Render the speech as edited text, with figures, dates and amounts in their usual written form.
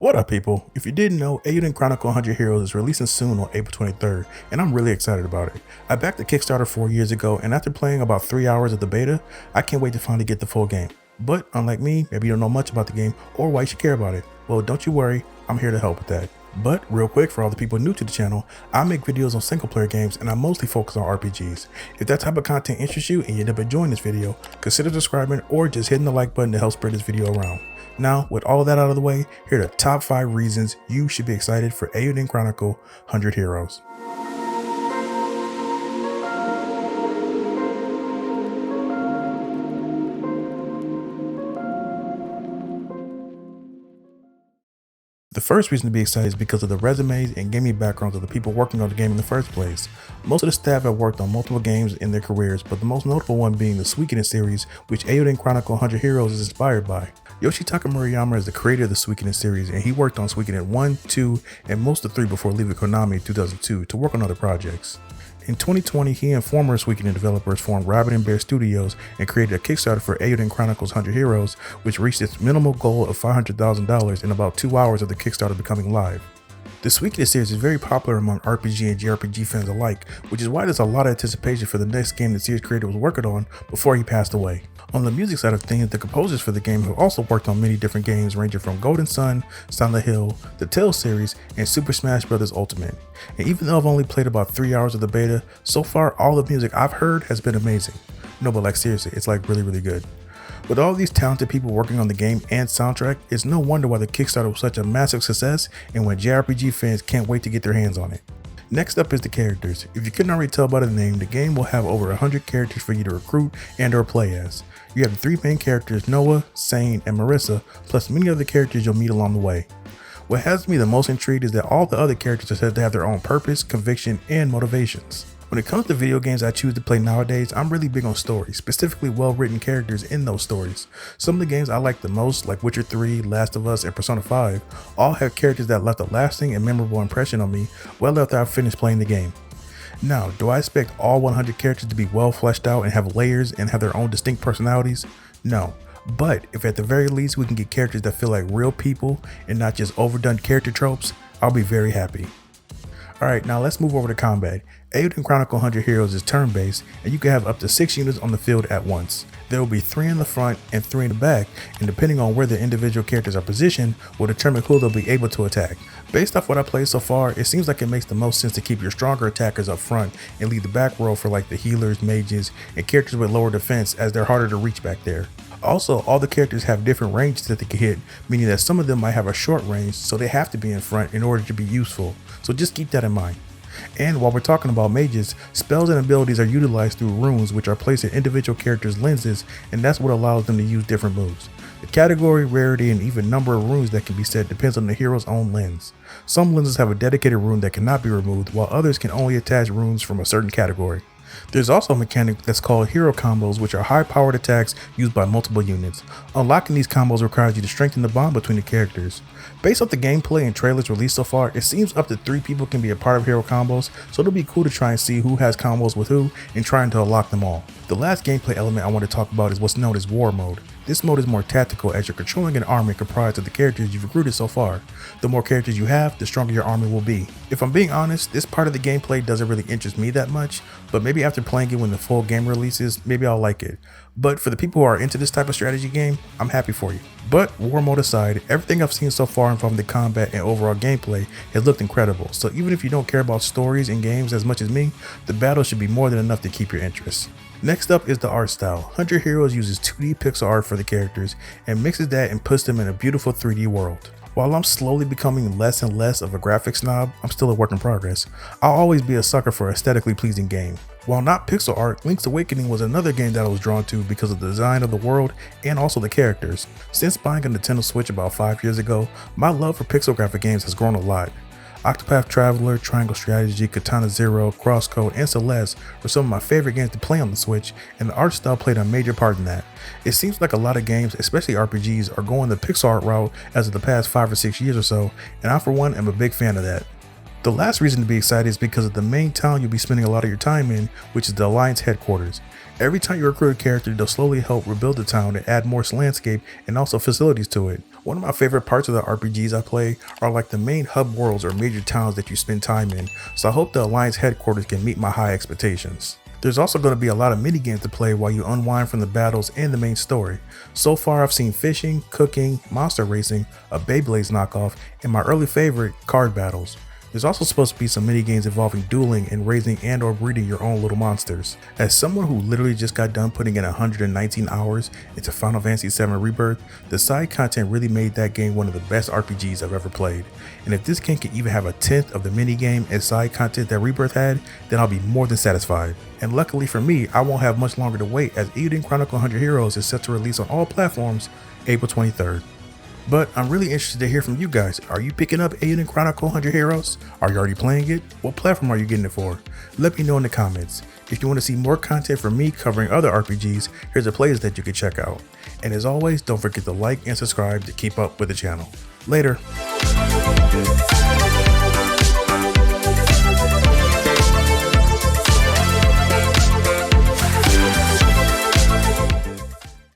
What up, people? If you didn't know, Eiyuden Chronicle 100 Heroes is releasing soon on April 23rd, and I'm really excited about it. I backed the Kickstarter 4 years ago, and after playing about 3 hours of the beta, I can't wait to finally get the full game. But unlike me, maybe you don't know much about the game or why you should care about it. Well, don't you worry, I'm here to help with that. But real quick, for all the people new to the channel, I make videos on single player games and I mostly focus on RPGs. If that type of content interests you and you end up enjoying this video, consider subscribing or just hitting the like button to help spread this video around. Now, with all of that out of the way, here are the top 5 reasons you should be excited for Eiyuden Chronicle 100 Heroes. The first reason to be excited is because of the resumes and gaming backgrounds of the people working on the game in the first place. Most of the staff have worked on multiple games in their careers, but the most notable one being the Suikoden series, which Eiyuden Chronicle 100 Heroes is inspired by. Yoshitaka Murayama is the creator of the Suikoden series, and he worked on Suikoden 1, 2, and most of 3 before leaving Konami in 2002 to work on other projects. In 2020, he and former Suikoden developers formed Rabbit and Bear Studios and created a Kickstarter for Eiyuden Chronicles 100 Heroes, which reached its minimal goal of $500,000 in about 2 hours of the Kickstarter becoming live. The Suikoden series is very popular among RPG and jrpg fans alike, which is why there's a lot of anticipation for the next game the series creator was working on before he passed away. On the music side of things, the composers for the game have also worked on many different games ranging from Golden Sun, Silent Hill, the Tales series, and Super Smash Bros. Ultimate. And even though I've only played about 3 hours of the beta, so far all the music I've heard has been amazing. No, but like seriously, it's like really good. With all these talented people working on the game and soundtrack, it's no wonder why the Kickstarter was such a massive success and when JRPG fans can't wait to get their hands on it. Next up is the characters. If you couldn't already tell by the name, the game will have over 100 characters for you to recruit and or play as. You have the 3 main characters, Noah, Sane, and Marissa, plus many other characters you'll meet along the way. What has me the most intrigued is that all the other characters are said to have their own purpose, conviction, and motivations. When it comes to video games I choose to play nowadays, I'm really big on stories, specifically well-written characters in those stories. Some of the games I like the most, like Witcher 3, Last of Us, and Persona 5, all have characters that left a lasting and memorable impression on me well after I've finished playing the game. Now, do I expect all 100 characters to be well fleshed out and have layers and have their own distinct personalities? No. But if at the very least we can get characters that feel like real people and not just overdone character tropes, I'll be very happy. Alright, now let's move over to combat. Eiyuden Chronicle 100 Heroes is turn-based, and you can have up to 6 units on the field at once. There will be 3 in the front and 3 in the back, and depending on where the individual characters are positioned, will determine who they'll be able to attack. Based off what I played so far, it seems like it makes the most sense to keep your stronger attackers up front and leave the back row for like the healers, mages, and characters with lower defense as they're harder to reach back there. Also, all the characters have different ranges that they can hit, meaning that some of them might have a short range, so they have to be in front in order to be useful, so just keep that in mind. And while we're talking about mages, spells and abilities are utilized through runes which are placed in individual characters' lenses, and that's what allows them to use different moves. The category, rarity, and even number of runes that can be set depends on the hero's own lens. Some lenses have a dedicated rune that cannot be removed, while others can only attach runes from a certain category. There's also a mechanic that's called hero combos, which are high-powered attacks used by multiple units. Unlocking these combos requires you to strengthen the bond between the characters. Based off the gameplay and trailers released so far, it seems up to 3 people can be a part of hero combos, so it'll be cool to try and see who has combos with who and trying to unlock them all. The last gameplay element I want to talk about is what's known as War Mode. This mode is more tactical as you're controlling an army comprised of the characters you've recruited so far. The more characters you have, the stronger your army will be. If I'm being honest, this part of the gameplay doesn't really interest me that much, but maybe after playing it when the full game releases, maybe I'll like it. But for the people who are into this type of strategy game, I'm happy for you. But War Mode aside, everything I've seen so far involving the combat and overall gameplay has looked incredible, so even if you don't care about stories and games as much as me, the battle should be more than enough to keep your interest. Next up is the art style. 100 Heroes uses 2D pixel art for the characters and mixes that and puts them in a beautiful 3D world. While I'm slowly becoming less and less of a graphics snob, I'm still a work in progress. I'll always be a sucker for aesthetically pleasing game. While not pixel art, Link's Awakening was another game that I was drawn to because of the design of the world and also the characters. Since buying a Nintendo Switch about 5 years ago, my love for pixel graphic games has grown a lot. Octopath Traveler, Triangle Strategy, Katana Zero, Crosscode, and Celeste were some of my favorite games to play on the Switch, and the art style played a major part in that. It seems like a lot of games, especially RPGs, are going the pixel art route as of the past 5 or 6 years or so, and I for one am a big fan of that. The last reason to be excited is because of the main town you'll be spending a lot of your time in, which is the Alliance headquarters. Every time you recruit a character, they'll slowly help rebuild the town and add more landscape and also facilities to it. One of my favorite parts of the RPGs I play are like the main hub worlds or major towns that you spend time in, so I hope the Alliance headquarters can meet my high expectations. There's also going to be a lot of mini games to play while you unwind from the battles and the main story. So far I've seen fishing, cooking, monster racing, a Beyblades knockoff, and my early favorite, card battles. There's also supposed to be some mini games involving dueling and raising and or breeding your own little monsters. As someone who literally just got done putting in 119 hours into Final Fantasy VII Rebirth, the side content really made that game one of the best RPGs I've ever played. And if this game can even have a tenth of the mini game and side content that Rebirth had, then I'll be more than satisfied. And luckily for me, I won't have much longer to wait as Eiyuden Chronicle 100 Heroes is set to release on all platforms April 23rd. But I'm really interested to hear from you guys. Are you picking up Eiyuden Chronicle 100 Heroes? Are you already playing it? What platform are you getting it for? Let me know in the comments. If you want to see more content from me covering other RPGs, here's a playlist that you can check out. And as always, don't forget to like and subscribe to keep up with the channel. Later.